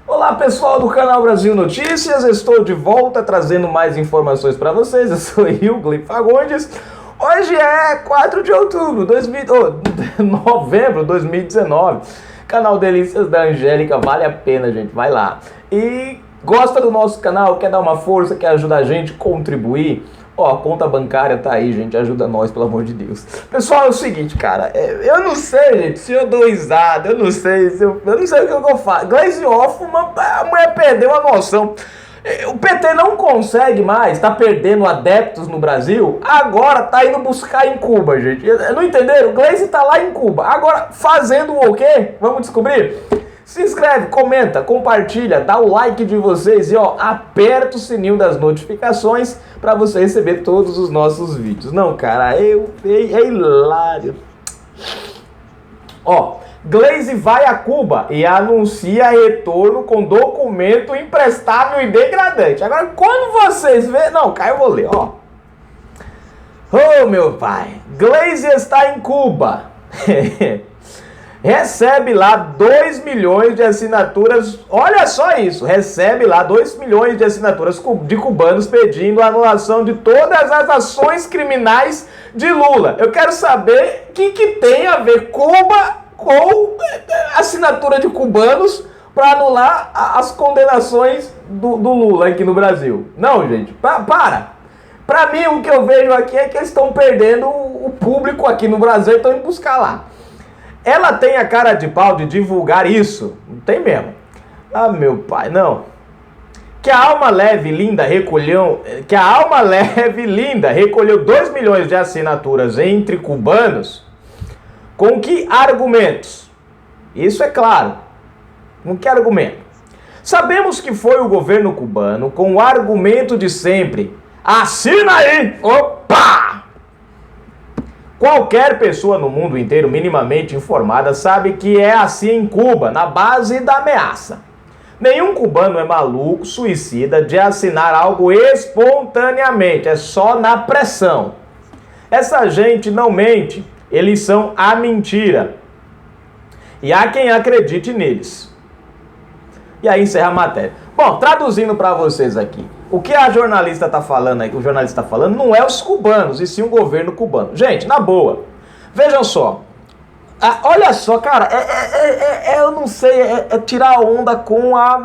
Olá pessoal do canal Brasil Notícias, estou de volta trazendo mais informações para vocês. Eu sou Hilgley Fagundes. Hoje é 4 de outubro, novembro de 2019. Canal Delícias da Angélica, vale a pena, gente, vai lá. E gosta do nosso canal, quer dar uma força, quer ajudar a gente a contribuir? Ó, a conta bancária tá aí, gente, ajuda nós, pelo amor de Deus. Pessoal, é o seguinte, cara, eu não sei, gente, se eu dou risada, eu não sei o que eu faço. Gleisi Hoffmann, a mulher perdeu a noção. O PT não consegue mais, tá perdendo adeptos no Brasil, agora tá indo buscar em Cuba, gente. Não entenderam? O Gleisi tá lá em Cuba. Agora, fazendo o quê? Vamos descobrir? Se inscreve, comenta, compartilha, dá o like de vocês e ó, aperta o sininho das notificações para você receber todos os nossos vídeos. Não, cara, é hilário. Ó, Gleisi vai a Cuba e anuncia retorno com documento imprestável e degradante. Agora, quando vocês vê... Não, cara, eu vou ler, ó. Oh, meu pai. Gleisi está em Cuba. Recebe lá 2 milhões de assinaturas, olha só isso, recebe lá 2 milhões de assinaturas de cubanos pedindo a anulação de todas as ações criminais de Lula. Eu quero saber o que tem a ver Cuba com assinatura de cubanos para anular as condenações do Lula aqui no Brasil. Não, gente, para. Para mim, o que eu vejo aqui é que eles estão perdendo o público aqui no Brasil e estão indo buscar lá. Ela tem a cara de pau de divulgar isso? Não tem mesmo. Ah, meu pai, não. Que a alma leve linda recolheu 2 milhões de assinaturas entre cubanos. Com que argumentos? Isso é claro. Com que argumento? Sabemos que foi o governo cubano com o argumento de sempre. Assina aí! Opa! Qualquer pessoa no mundo inteiro minimamente informada sabe que é assim em Cuba, na base da ameaça. Nenhum cubano é maluco, suicida, de assinar algo espontaneamente, é só na pressão. Essa gente não mente, eles são a mentira. E há quem acredite neles. E aí encerra a matéria. Bom, traduzindo para vocês aqui. O que a jornalista está falando aí, o jornalista está falando, não é os cubanos, e sim o governo cubano. Gente, na boa, vejam só. Olha só, cara, eu não sei, é tirar onda com a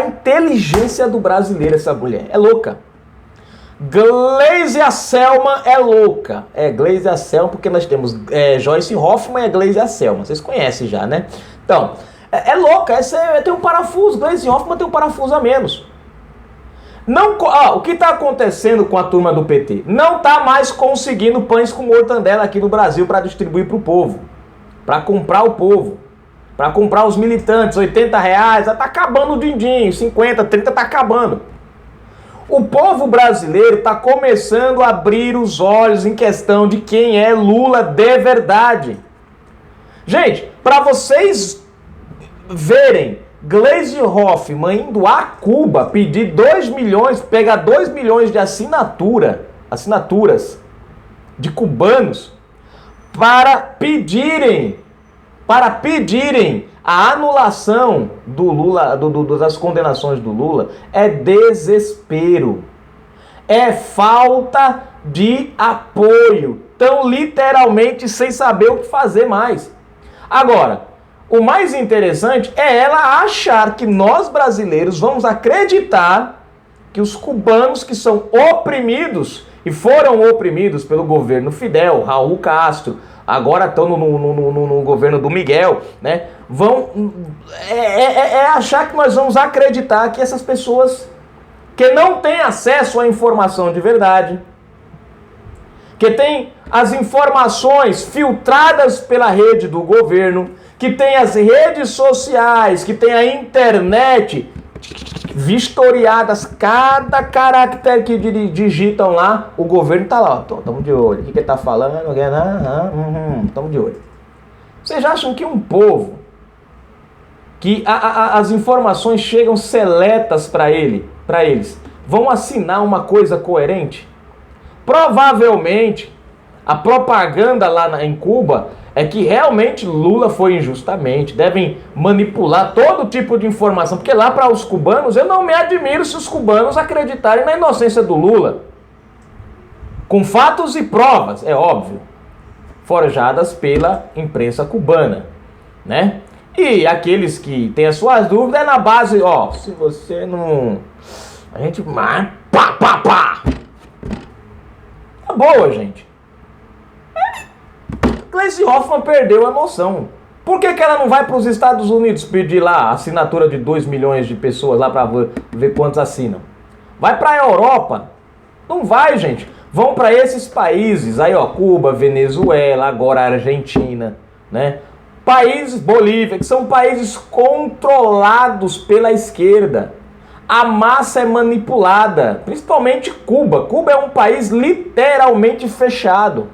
inteligência do brasileiro, essa mulher. É louca. Gleisi Selma é louca. É, Gleisi Selma, porque nós temos Joyce Hoffmann e Gleisi Selma. Vocês conhecem já, né? Então, é louca, tem um parafuso. Gleisi Hoffmann tem um parafuso a menos. O que está acontecendo com a turma do PT? Não está mais conseguindo pães com mortandela aqui no Brasil para distribuir para o povo, para comprar o povo, para comprar os militantes, R$80, está acabando o din-din, 50, 30 está acabando. O povo brasileiro está começando a abrir os olhos em questão de quem é Lula de verdade. Gente, para vocês verem Gleisi Hoffmann indo a Cuba pedir 2 milhões, pegar 2 milhões de assinaturas de cubanos para pedirem a anulação do Lula, das condenações do Lula, é desespero, é falta de apoio, tão literalmente sem saber o que fazer mais. Agora, o mais interessante é ela achar que nós brasileiros vamos acreditar que os cubanos que são oprimidos e foram oprimidos pelo governo Fidel, Raul Castro, agora estão no governo do Miguel, né? Achar que nós vamos acreditar que essas pessoas que não têm acesso à informação de verdade, que têm as informações filtradas pela rede do governo, que tem as redes sociais, que tem a internet vistoriadas, cada caractere que digitam lá, o governo tá lá, estamos de olho, o que ele tá falando, estamos de olho. Vocês acham que um povo, que as informações chegam seletas para eles, vão assinar uma coisa coerente? Provavelmente, a propaganda lá em Cuba é que realmente Lula foi injustamente, devem manipular todo tipo de informação, porque lá para os cubanos, eu não me admiro se os cubanos acreditarem na inocência do Lula, com fatos e provas, é óbvio, forjadas pela imprensa cubana, né? E aqueles que têm as suas dúvidas é na base, ó, se você não... A gente... Pá, pá, pá! Tá boa, gente. Gleisi Hoffmann perdeu a noção. Por que ela não vai para os Estados Unidos pedir lá a assinatura de 2 milhões de pessoas lá para ver quantos assinam? Vai para a Europa? Não vai, gente. Vão para esses países, aí ó, Cuba, Venezuela, agora a Argentina, né? Países, Bolívia, que são países controlados pela esquerda. A massa é manipulada, principalmente Cuba. Cuba é um país literalmente fechado.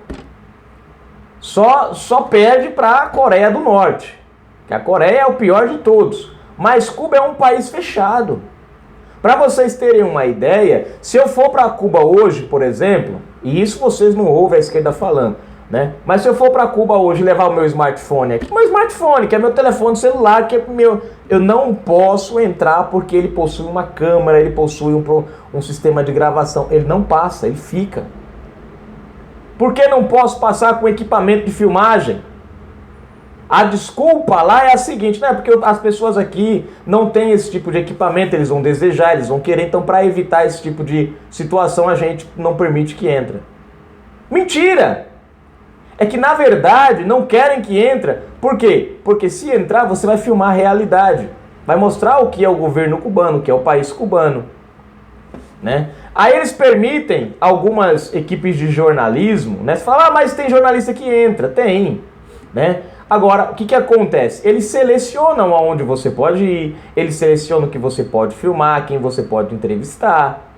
Só perde para a Coreia do Norte, que a Coreia é o pior de todos. Mas Cuba é um país fechado. Para vocês terem uma ideia, se eu for para Cuba hoje, por exemplo, e isso vocês não ouvem a esquerda falando, né? Mas se eu for para Cuba hoje e levar o meu smartphone aqui, que é meu telefone celular, que é meu, eu não posso entrar porque ele possui uma câmera, ele possui um sistema de gravação. Ele não passa, ele fica. Por que não posso passar com equipamento de filmagem? A desculpa lá é a seguinte, não é porque as pessoas aqui não têm esse tipo de equipamento, eles vão desejar, eles vão querer, então para evitar esse tipo de situação a gente não permite que entre. Mentira! É que na verdade não querem que entre. Por quê? Porque se entrar você vai filmar a realidade, vai mostrar o que é o governo cubano, o que é o país cubano, né? Aí eles permitem algumas equipes de jornalismo, né? Você fala, mas tem jornalista que entra. Tem, né? Agora, o que acontece? Eles selecionam aonde você pode ir, eles selecionam o que você pode filmar, quem você pode entrevistar,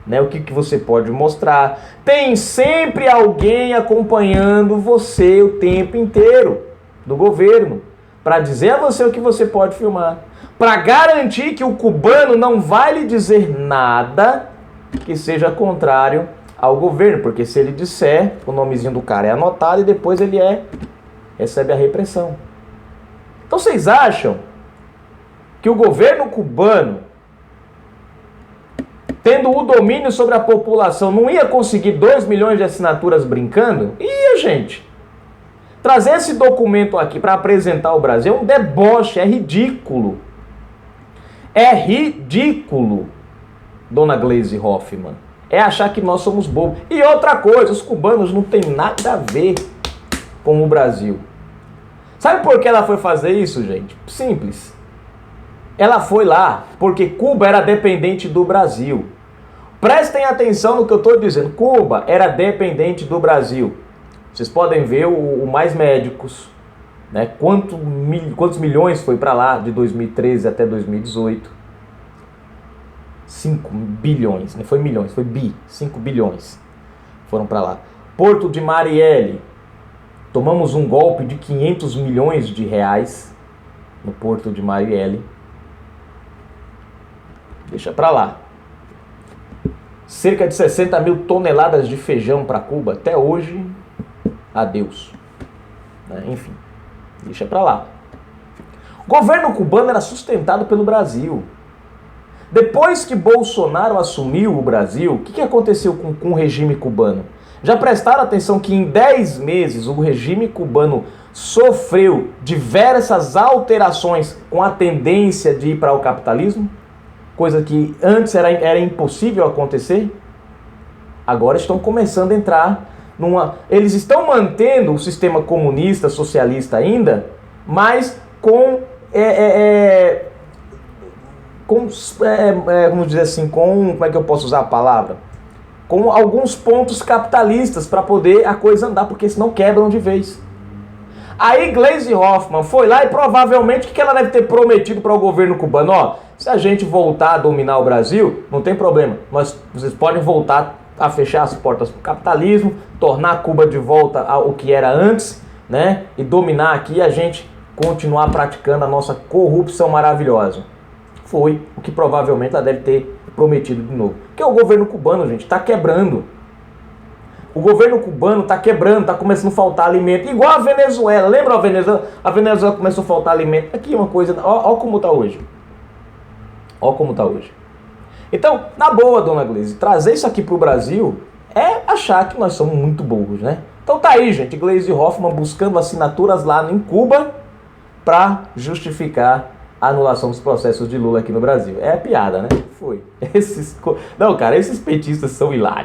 né? O que você pode mostrar. Tem sempre alguém acompanhando você o tempo inteiro do governo, para dizer a você o que você pode filmar, para garantir que o cubano não vai lhe dizer nada que seja contrário ao governo, porque se ele disser, o nomezinho do cara é anotado e depois ele recebe a repressão. Então vocês acham que o governo cubano, tendo o domínio sobre a população, não ia conseguir 2 milhões de assinaturas brincando? Ia, gente. Trazer esse documento aqui para apresentar ao Brasil é um deboche, é ridículo. É ridículo, dona Gleisi Hoffmann. É achar que nós somos bobos. E outra coisa, os cubanos não têm nada a ver com o Brasil. Sabe por que ela foi fazer isso, gente? Simples. Ela foi lá porque Cuba era dependente do Brasil. Prestem atenção no que eu estou dizendo. Cuba era dependente do Brasil. Vocês podem ver o Mais Médicos, né? Quantos milhões foi para lá de 2013 até 2018? 5 bilhões, não foi milhões, foi 5 bilhões foram para lá. Porto de Marielle, tomamos um golpe de 500 milhões de reais no Porto de Marielle. Deixa para lá. Cerca de 60 mil toneladas de feijão para Cuba, até hoje, adeus. Enfim, deixa para lá. O governo cubano era sustentado pelo Brasil. Depois que Bolsonaro assumiu o Brasil, o que aconteceu com o regime cubano? Já prestaram atenção que em 10 meses o regime cubano sofreu diversas alterações com a tendência de ir para o capitalismo? Coisa que antes era impossível acontecer? Agora estão começando a entrar numa... Eles estão mantendo o sistema comunista, socialista ainda, mas vamos dizer assim, como é que eu posso usar a palavra? Com alguns pontos capitalistas para poder a coisa andar, porque senão quebram de vez. Aí Gleisi Hoffmann foi lá e provavelmente o que ela deve ter prometido para o governo cubano? Ó, se a gente voltar a dominar o Brasil, não tem problema, vocês podem voltar a fechar as portas para o capitalismo, tornar Cuba de volta ao que era antes, né? E dominar aqui e a gente continuar praticando a nossa corrupção maravilhosa. Foi o que provavelmente ela deve ter prometido de novo. Porque o governo cubano, gente, está quebrando. O governo cubano tá quebrando, tá começando a faltar alimento. Igual a Venezuela. Lembra a Venezuela? A Venezuela começou a faltar alimento. Aqui uma coisa... Ó como tá hoje. Ó como tá hoje. Então, na boa, dona Gleisi, trazer isso aqui pro Brasil é achar que nós somos muito burros, né? Então tá aí, gente. Gleisi Hoffmann buscando assinaturas lá em Cuba para justificar a anulação dos processos de Lula aqui no Brasil. É piada, né? Foi. Não, cara, esses petistas são hilários.